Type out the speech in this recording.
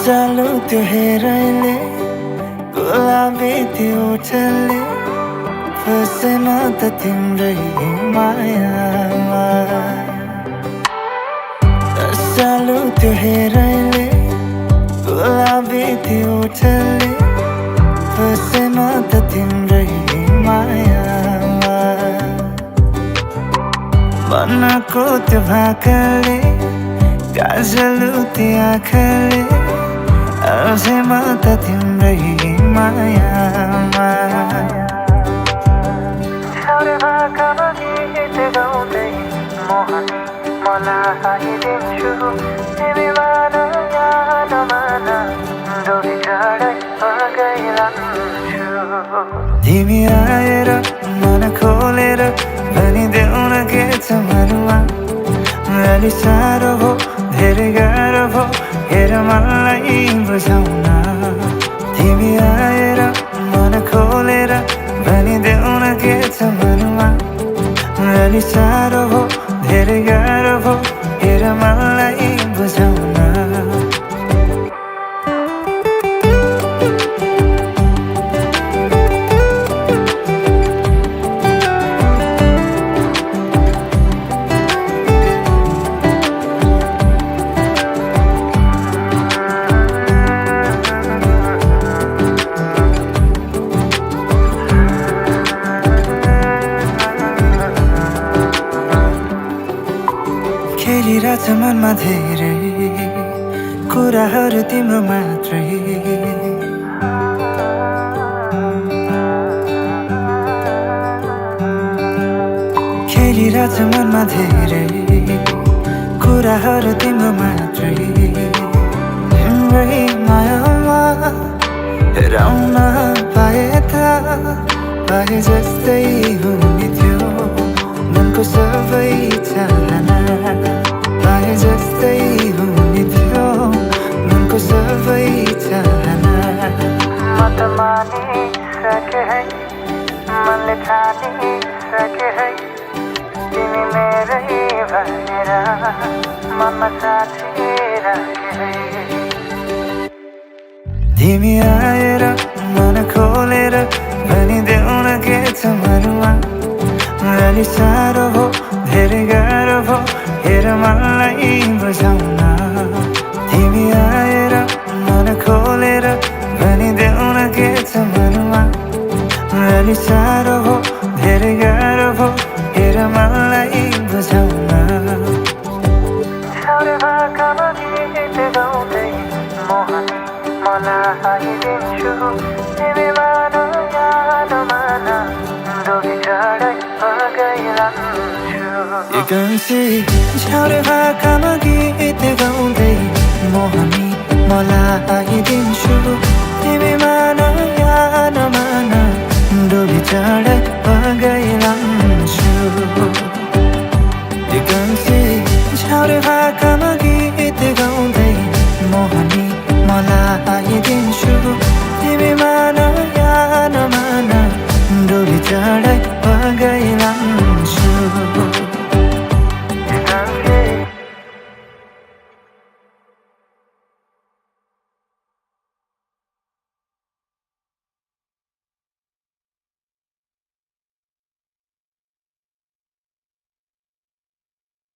चालू त्यो हेराइले गुलाबी त्यो ओठले फसे म त तिम्रै मायामा चालू त्यो हेराइले गुलाबी त्यो ओठले फसे म त तिम्रै मायामा मनको त्यो भाकाले काजलु त्यो आँखाले अझै म त तिम्रै मायामा छाउरे भाकामा गीत गाउँदै मोहनी मलाई दिन्छु तिमी मान या नमान डोरी टाढै फर्काइरहन्छु तिमी आएर मन खोलेर भनिदेऊ न के छ मनमा अलि साह्रो भो धेरै गाह्रो भो हेर मलाई बुझाउन तिमी आएर मन खोलेर भनिदेऊ न के छ मनमा अलि साह्रो भो धेरै गाह्रो भो हेर मलाई बुझाउन खेलिरहेछ मनमा धेरै कुराहरू तिम्रो मात्रै खेलिरहेछ मनमा धेरै कुराहरू तिम्रो मात्रै तिम्रै मायामा हेराउन पाए त पाए जस्तै हुने थियो मनको सबै चाहना पाए जस्तै हुने थियो मनको सबै चाहना म त मानिसके है मनले ठानिसके है तिमी मेरै भनेर मनमा साथी राखे है तिमी आएर मन खोलेर भनिदेऊ न के छ मनमा अलि साह्रो भो धेरै गाह्रो भो हेर मलाई बुझाउन तिमी आएर मन खोलेर भनिदेऊ न के छ मनमा अलि साह्रो भो धेरै गाह्रो भो हेर मलाई बुझाउन छाउरे भाकामा गीत गाउँदै मोहनी मलाई दिन्छु तिमी मान या नमान डोरी टाढै एकांशी छाउरे भाकामा गीत गाउँदै मोहनी मलाई दिन्छु तिमी मान या नमान डोरी टाढै फर्काइरहन्छु एकांशी छाउरे